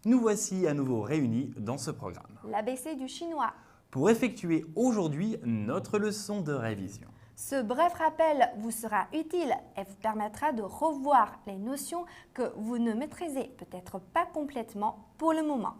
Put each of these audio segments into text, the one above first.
Nous voici à nouveau réunis dans ce programme L'ABC du chinois. pour effectuer aujourd'hui notre leçon de révision. Ce bref rappel vous sera utile et vous permettra de revoir les notions que vous ne maîtrisez peut-être pas complètement pour le moment.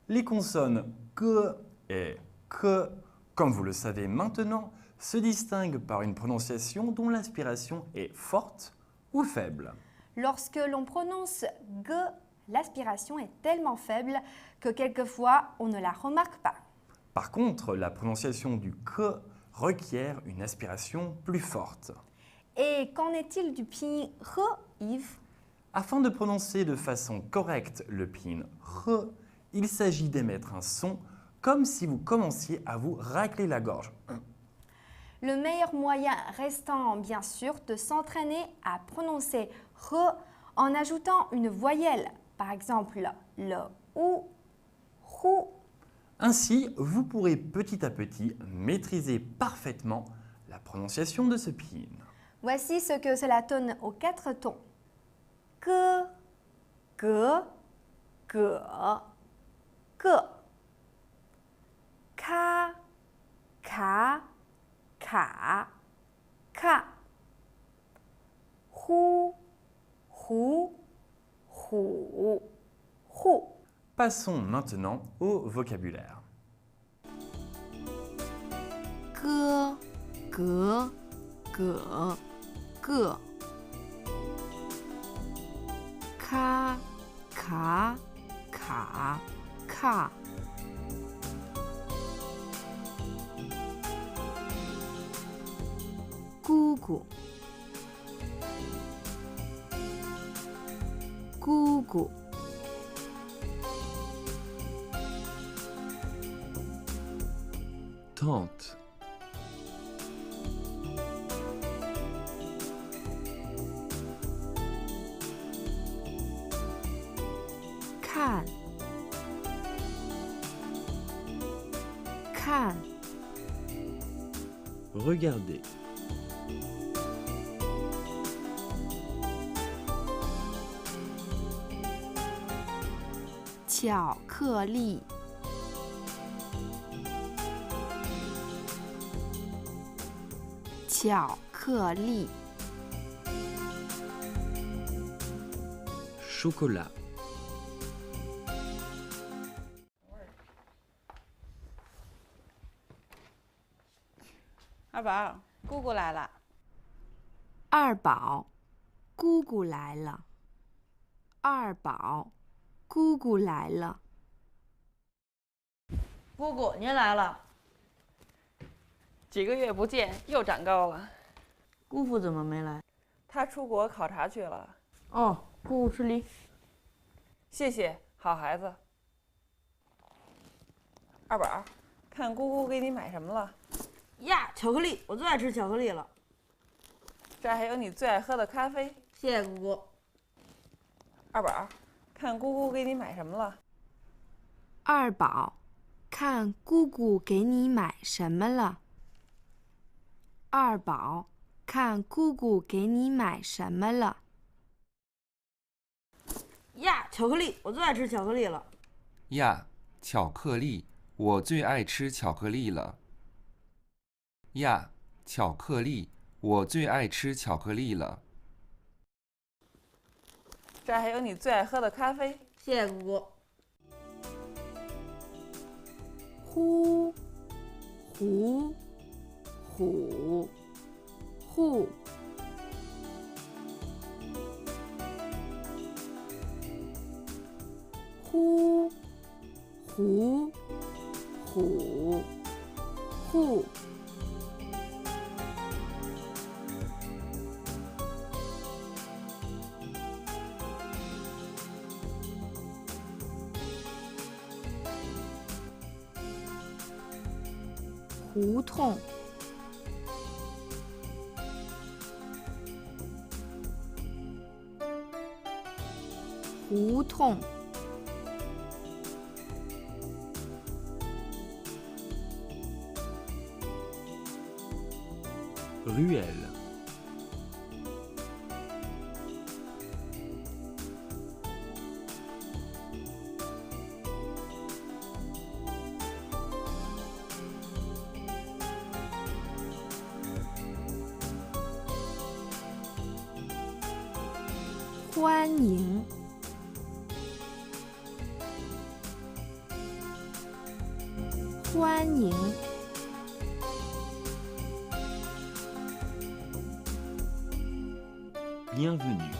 Les consonnes G et K, comme vous le savez maintenant, se distinguent par une prononciation dont l'aspiration est forte ou faible. Lorsque l'on prononce G, l'aspiration est tellement faible que quelquefois on ne la remarque pas. Par contre, la prononciation du K requiert une aspiration plus forte. Et qu'en est-il du pinyin Re, Yves? Afin de prononcer de façon correcte le pinyin R, il s'agit d'émettre un son comme si vous commenciez à vous racler la gorge. Le meilleur moyen restant bien sûr de s'entraîner à prononcer Re en ajoutant une voyelle, par exemple le OU, ROU. Ainsi, vous pourrez petit à petit maîtriser parfaitement la prononciation de ce pinyin. Voici ce que cela donne aux 4 tons. Que, que, que, que. Ka, ka, ka, ka. Hu, hu, hu, hu. Passons maintenant au vocabulaire. Ge, ge, ge, ge. Ka, ka, ka, ka.姑姑，姑姑，Tante,看，看， regardez, 巧克力，巧克力， chocolat, 二宝，姑姑来了。二宝，姑姑来了。二宝，姑姑来了。姑姑，您来了。几个月不见，又长高了。姑父怎么没来？他出国考察去了。哦，姑姑吃梨。谢谢，好孩子。二宝，看姑姑给你买什么了？呀，巧克力，我最爱吃巧克力了。这儿还有你最爱喝的咖啡。谢谢姑姑。二宝，看姑姑给你买什么了？二宝，看姑姑给你买什么了。二宝，看姑姑给你买什么了。呀，巧克力，我最爱吃巧克力了。呀，巧克力，我最爱吃巧克力了。呀，巧克力，我最爱吃巧克力了。这儿还有你最爱喝的咖啡。谢谢姑姑。呼，胡，虎，户。呼，胡，虎，户。胡同，胡同， ruelle, 欢迎，欢迎， Bienvenue.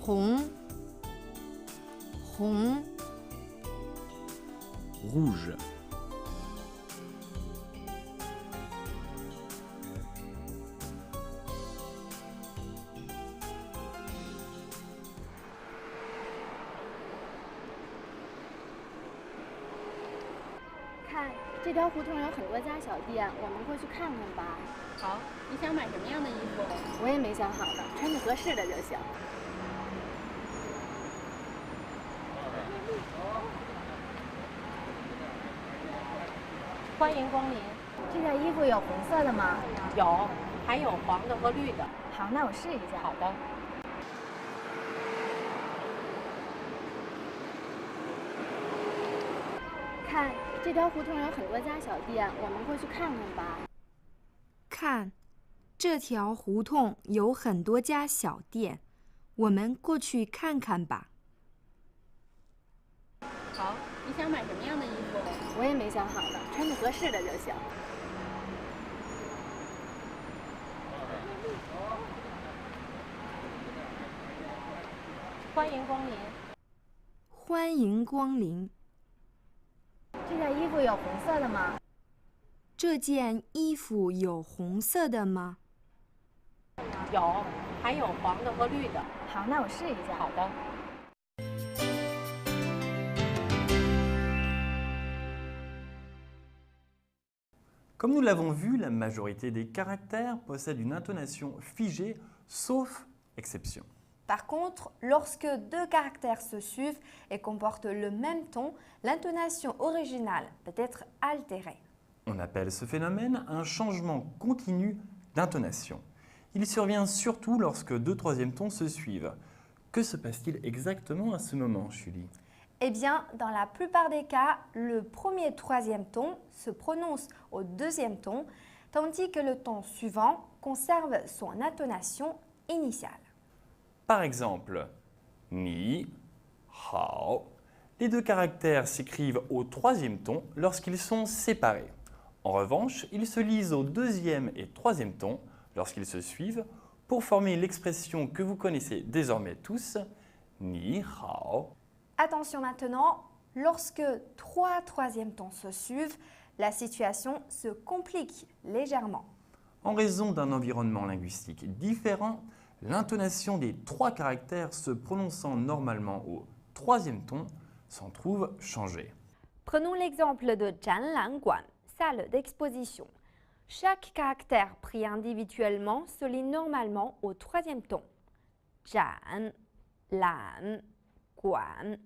红，红， Rouge. 看，这条胡同有很多家小店，我们过去看看吧。好，你想买什么样的衣服？我也没想好呢，穿着合适的就行。欢迎光临。这件衣服有红色的吗？有，还有黄的和绿的。好，那我试一下。好的。看，这条胡同有很多家小店，我们过去看看吧。看，这条胡同有很多家小店，我们过去看看吧。好，你想买什么样的衣服？我也没想好呢，穿着合适的就行。欢迎光临。欢迎光临，这件衣服有红色的吗？这件衣服有红色的吗？有，还有黄的和绿的。好，那我试一下。好的。Comme nous l'avons vu, la majorité des caractères possèdent une intonation figée, sauf exception. Par contre, lorsque deux caractères se suivent et comportent le même ton, l'intonation originale peut être altérée. On appelle ce phénomène un changement continu d'intonation. Il survient surtout lorsque deux troisièmes tons se suivent. Que se passe-t-il exactement à ce moment, Julie? Eh bien, dans la plupart des cas, le premier troisième ton se prononce au deuxième ton, tandis que le ton suivant conserve son intonation initiale. Par exemple, ni, hao. Les deux caractères s'écrivent au troisième ton lorsqu'ils sont séparés. En revanche, ils se lisent au deuxième et troisième ton lorsqu'ils se suivent pour former l'expression que vous connaissez désormais tous, ni hao. Attention maintenant, lorsque trois troisièmes tons se suivent, la situation se complique légèrement. En raison d'un environnement linguistique différent, l'intonation des trois caractères se prononçant normalement au troisième ton s'en trouve changée. Prenons l'exemple de Zhanlanguan, salle d'exposition. Chaque caractère pris individuellement se lit normalement au troisième ton. Zhan, Lan, Guan.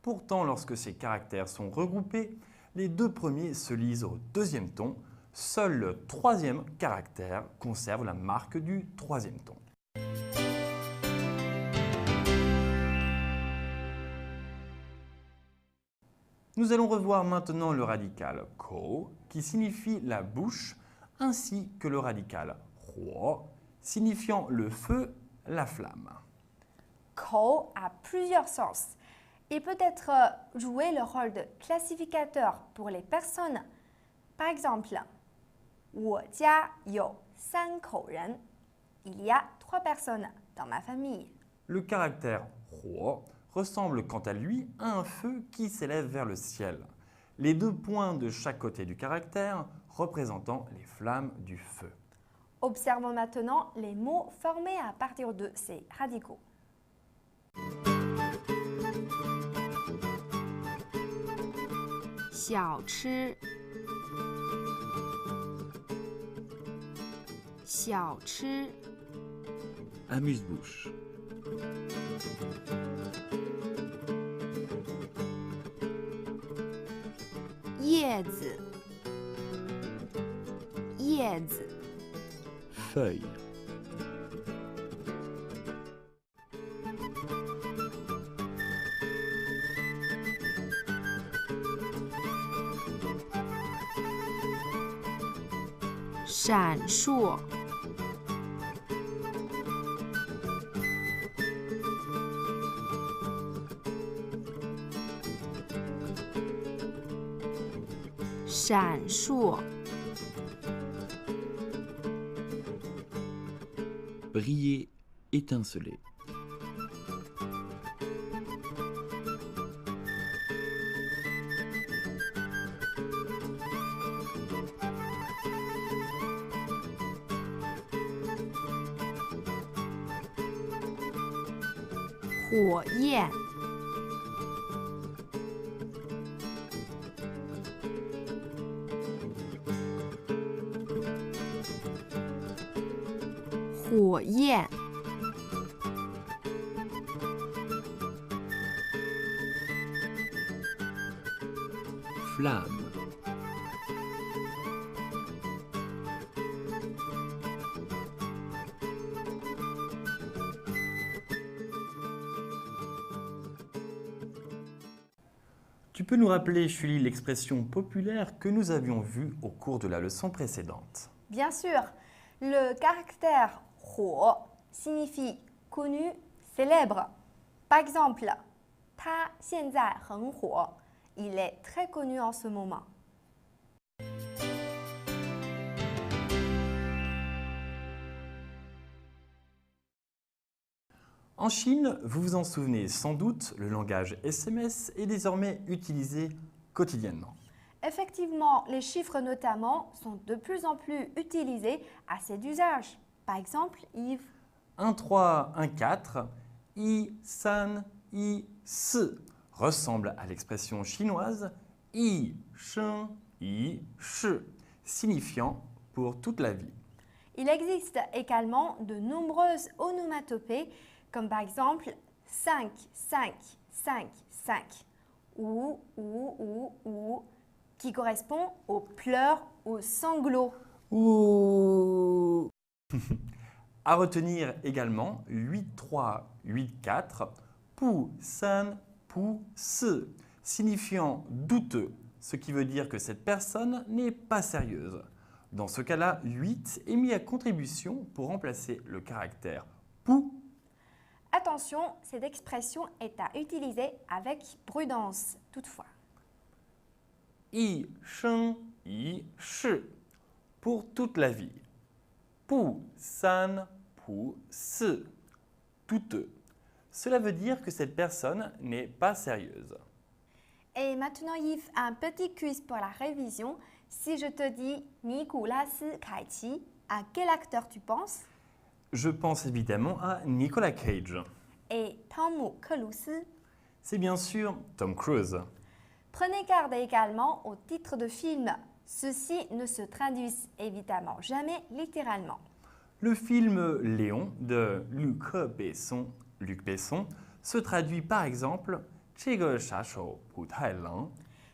Pourtant, lorsque ces caractères sont regroupés, les deux premiers se lisent au deuxième ton. Seul le troisième caractère conserve la marque du troisième ton. Nous allons revoir maintenant le radical ko, qui signifie la bouche, ainsi que le radical huo, signifiant le feu, la flamme. Ko a plusieurs sens. Il peut être joué le rôle de classificateur pour les personnes. Par exemple, 我家有3口人. Il y a 3 personnes dans ma famille. Le caractère huo ressemble quant à lui à un feu qui s'élève vers le ciel. Les deux points de chaque côté du caractère représentant les flammes du feu. Observons maintenant les mots formés à partir de ces radicaux. 小吃，小吃， Amuse-bouche. 叶子，叶子， Feuille. 闪烁，闪烁， briller, étinceler. 火焰，火焰， Flamme. Tu peux nous rappeler, Julie, l'expression populaire que nous avions vue au cours de la leçon précédente? Bien sûr, le caractère 火 signifie connu, célèbre. Par exemple, 他现在很火 il est très connu en ce moment. En Chine, vous vous en souvenez sans doute, le langage SMS est désormais utilisé quotidiennement. Effectivement, les chiffres notamment sont de plus en plus utilisés à cet usage. Par exemple, Yves. 1, 3, 1, 4, I, San, I, Si ressemble à l'expression chinoise I, Sheng, I, Shi, signifiant pour toute la vie. Il existe également de nombreuses onomatopées, comme par exemple 5, 5, 5, 5, ou, qui correspond aux pleurs, aux sanglots. Ouh. À retenir également 8, 3, 8, 4, Pu, San, Pu, Si, signifiant douteux, ce qui veut dire que cette personne n'est pas sérieuse. Dans ce cas-là, 8 est mis à contribution pour remplacer le caractère Pu. Attention, cette expression est à utiliser avec prudence, toutefois. Yi, Sheng, Yi, Shi, pour toute la vie. Pu, San, Pu, Si, douteux. Cela veut dire que cette personne n'est pas sérieuse. Et maintenant, Yves, un petit quiz pour la révision. Si je te dis Nicolas Cage, à quel acteur tu penses? Je pense évidemment à Nicolas Cage. Et Tom Cruise. C'est bien sûr Tom Cruise. Prenez garde également au titre de film. Ceux-ci ne se traduisent évidemment jamais littéralement. Le film Léon de Luc Besson se traduit par exemple « 这个杀手不太冷 »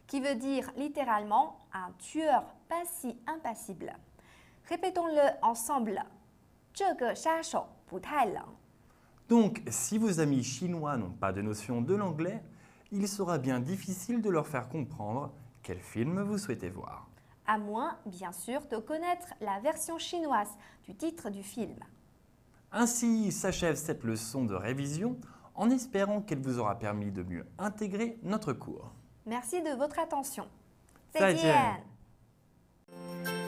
qui veut dire littéralement un tueur pas si impassible. Répétons-le ensemble. 这个杀手不太冷. Donc, si vos amis chinois n'ont pas de notion de l'anglais, il sera bien difficile de leur faire comprendre quel film vous souhaitez voir. À moins, bien sûr, de connaître la version chinoise du titre du film. Ainsi s'achève cette leçon de révision en espérant qu'elle vous aura permis de mieux intégrer notre cours. Merci de votre attention. 再见。再见